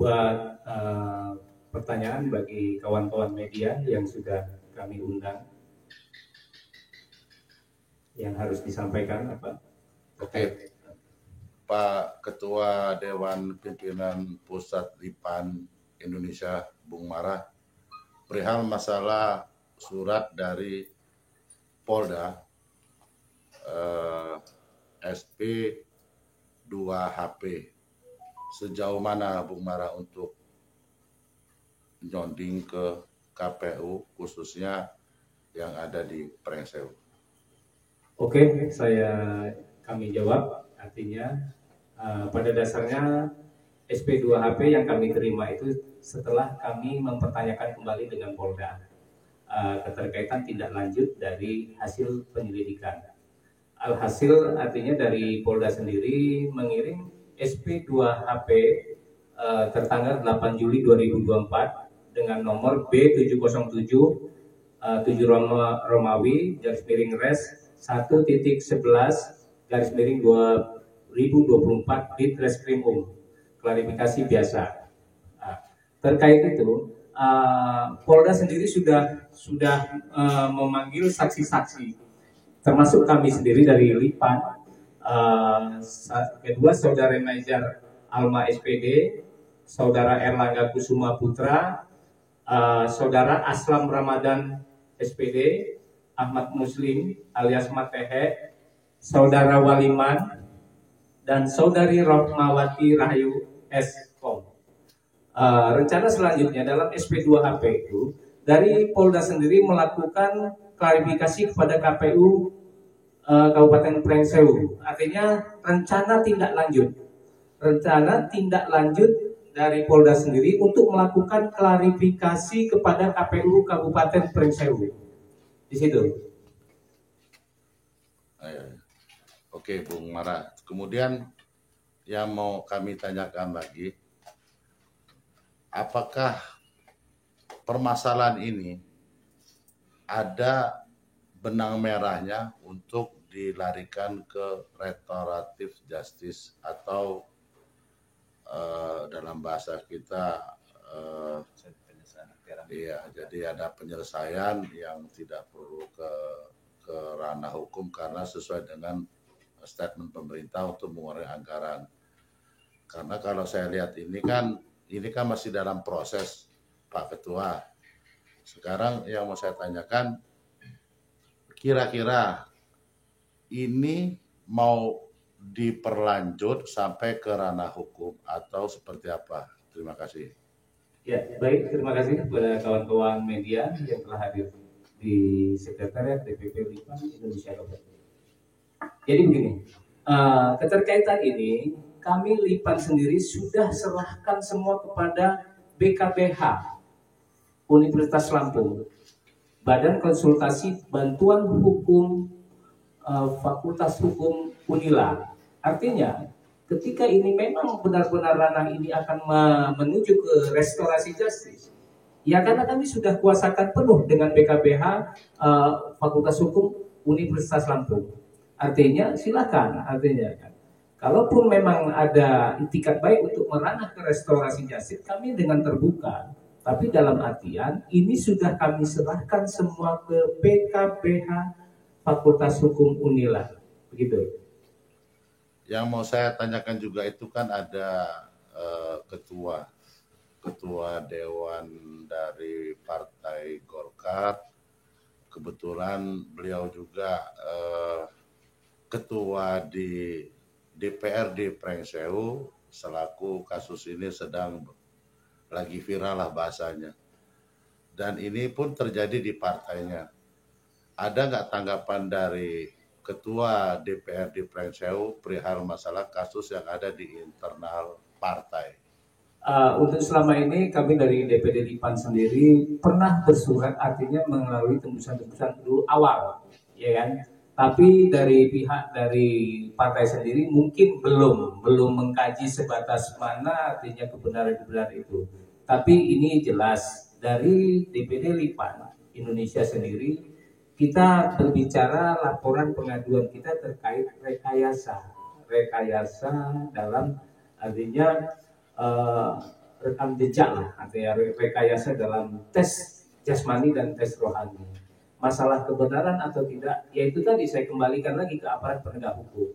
buat pertanyaan bagi kawan-kawan media yang sudah kami undang. Yang harus disampaikan apa? Oke, Pak Ketua Dewan Pimpinan Pusat LIPAN Indonesia, Bung Mara, perihal masalah surat dari Polda SP 2HP. Sejauh mana Bung Mara untuk nyonding ke KPU khususnya yang ada di Prengseu? Oke, kami jawab. Artinya pada dasarnya SP2HP yang kami terima itu setelah kami mempertanyakan kembali dengan Polda keterkaitan tindak lanjut dari hasil penyelidikan. Alhasil artinya dari Polda sendiri mengirim SP2HP tertanggal 8 Juli 2024 dengan nomor B707 7 Romawi /Res 1.11/2024 di Treskrimum. Klarifikasi biasa. Terkait itu, Polda sendiri sudah memanggil saksi-saksi, termasuk kami sendiri dari LIPAN. Kedua, Saudara Major Alma SPD, Saudara Erlangga Kusuma Putra, Saudara Aslam Ramadan SPD, Ahmad Muslim alias Matehe, Saudara Waliman, dan Saudari Rohmawati Rahayu S.Com. Rencana selanjutnya dalam SP2HP itu, dari Polda sendiri melakukan klarifikasi kepada KPU Kabupaten Prengseu. Artinya rencana tindak lanjut dari Polda sendiri untuk melakukan klarifikasi kepada KPU Kabupaten Prengseu. Di situ. Oke, Bung Mara. Kemudian yang mau kami tanyakan lagi, apakah permasalahan ini ada benang merahnya untuk dilarikan ke restoratif justice atau dalam bahasa kita jadi ada penyelesaian yang tidak perlu ke ranah hukum karena sesuai dengan statement pemerintah untuk mengurangi anggaran. Karena kalau saya lihat ini kan masih dalam proses, Pak Ketua. Sekarang yang mau saya tanyakan, kira-kira ini mau diperlanjut sampai ke ranah hukum atau seperti apa? Terima kasih. Ya, baik. Terima kasih kepada kawan-kawan media yang telah hadir di Sekretariat DPP LIPAN Indonesia. Jadi begini, keterkaitan ini kami LIPAN sendiri sudah serahkan semua kepada BKPH Universitas Lampung, Badan Konsultasi Bantuan Hukum Fakultas Hukum Unila. Artinya, ketika ini memang benar-benar ranah ini akan menuju ke restorasi justice, ya karena kami sudah kuasakan penuh dengan BKPH Fakultas Hukum Universitas Lampung. Artinya silakan, kalaupun memang ada itikat baik untuk meranah ke restorasi justice, kami dengan terbuka. Tapi dalam artian ini sudah kami serahkan semua ke BKPH Fakultas Hukum Unila, begitu. Yang mau saya tanyakan juga itu kan ada ketua dewan dari Partai Golkar, kebetulan beliau juga ketua di DPRD Prengseu, selaku kasus ini sedang lagi viral lah bahasanya. Dan ini pun terjadi di partainya. Ada nggak tanggapan dari Ketua DPRD Prengseu perihal masalah kasus yang ada di internal partai? Untuk selama ini kami dari DPD LIPAN sendiri pernah bersurat, artinya melalui tembusan-tembusan dulu awal, ya kan? Tapi dari pihak dari partai sendiri mungkin belum mengkaji sebatas mana artinya kebenaran itu. Tapi ini jelas dari DPD LIPAN Indonesia sendiri, kita berbicara laporan pengaduan kita terkait rekayasa dalam artinya rekam jejak lah, artinya rekayasa dalam tes jasmani dan tes rohani. Masalah kebenaran atau tidak, yaitu tadi saya kembalikan lagi ke aparat penegak hukum.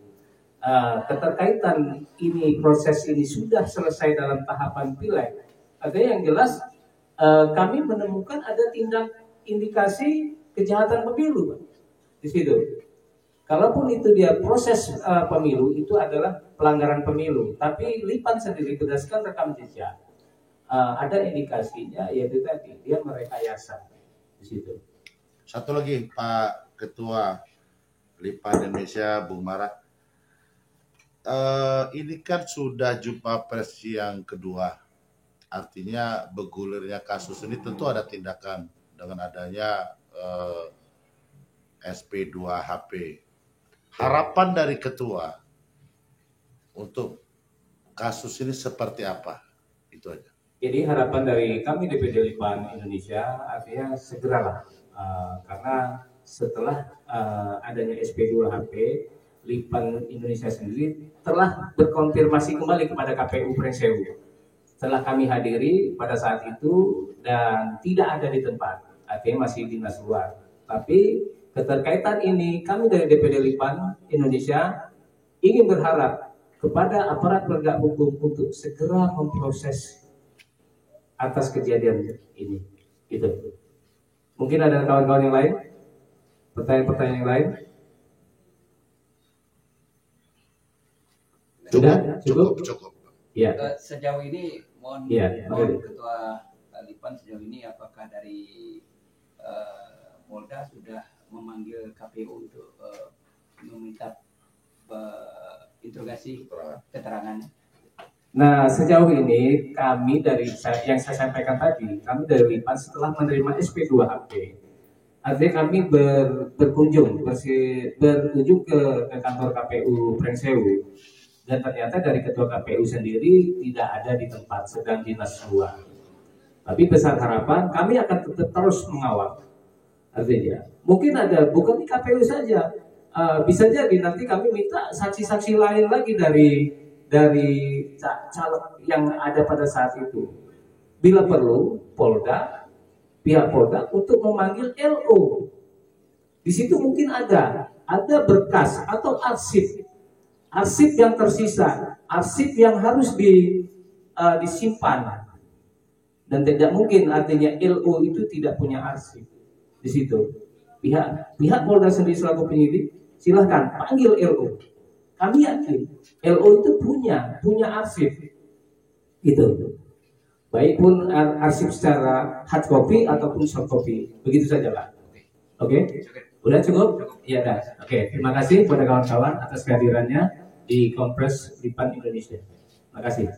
Keterkaitan ini, proses ini sudah selesai dalam tahapan pileg. Artinya yang jelas kami menemukan ada tindak indikasi kejahatan pemilu di situ. Kalaupun itu dia proses pemilu, itu adalah pelanggaran pemilu. Tapi Lipan sendiri berdasarkan rekam jejak, ada indikasinya, yaitu tadi dia merekayasa di situ. Satu lagi Pak Ketua Lipan Indonesia, Bung Mara, ini kan sudah jumpa pers yang kedua. Artinya bergulirnya kasus ini tentu ada tindakan dengan adanya SP2HP. Harapan dari ketua untuk kasus ini seperti apa? Itu aja. Jadi harapan dari kami DPD Lipan Indonesia artinya segeralah, karena setelah adanya SP2HP, Lipan Indonesia sendiri telah berkonfirmasi kembali kepada KPU Pringsewu. Setelah kami hadiri pada saat itu dan tidak ada di tempat, artinya masih dinas luar. Tapi keterkaitan ini kami dari DPD Lipan Indonesia ingin berharap kepada aparat penegak hukum untuk segera memproses atas kejadian ini. Gitu. Mungkin ada kawan-kawan yang lain? Pertanyaan-pertanyaan yang lain? Sudah? Cukup? Ya. Sejauh ini mohon Ketua Lipan, sejauh ini apakah dari Polda sudah memanggil KPU untuk meminta interogasi keterangan? Nah, sejauh ini kami dari yang saya sampaikan tadi, kami dari Lipan setelah menerima SP2HP, artinya kami berkunjung ke kantor KPU Pringsewu, dan ternyata dari ketua KPU sendiri tidak ada di tempat, sedang dinas luar. Tapi besar harapan kami akan tetap terus mengawal. Artinya mungkin ada, bukan di KPU saja, bisa jadi nanti kami minta saksi-saksi lain lagi dari caleg yang ada pada saat itu. Bila perlu, pihak Polda untuk memanggil LO. Di situ mungkin ada berkas atau arsip yang tersisa, arsip yang harus disimpan. Dan tidak mungkin artinya LO itu tidak punya arsip di situ. Pihak Polda sendiri selaku penyidik, silahkan panggil LO. Kami yakin LO itu punya arsip, gitu. Baik pun arsip secara hard copy ataupun soft copy, begitu saja Pak. Oke? Udah cukup? Iya dah. Oke, terima kasih kepada kawan-kawan atas kehadirannya di Kompres Lipan Indonesia. Terima kasih.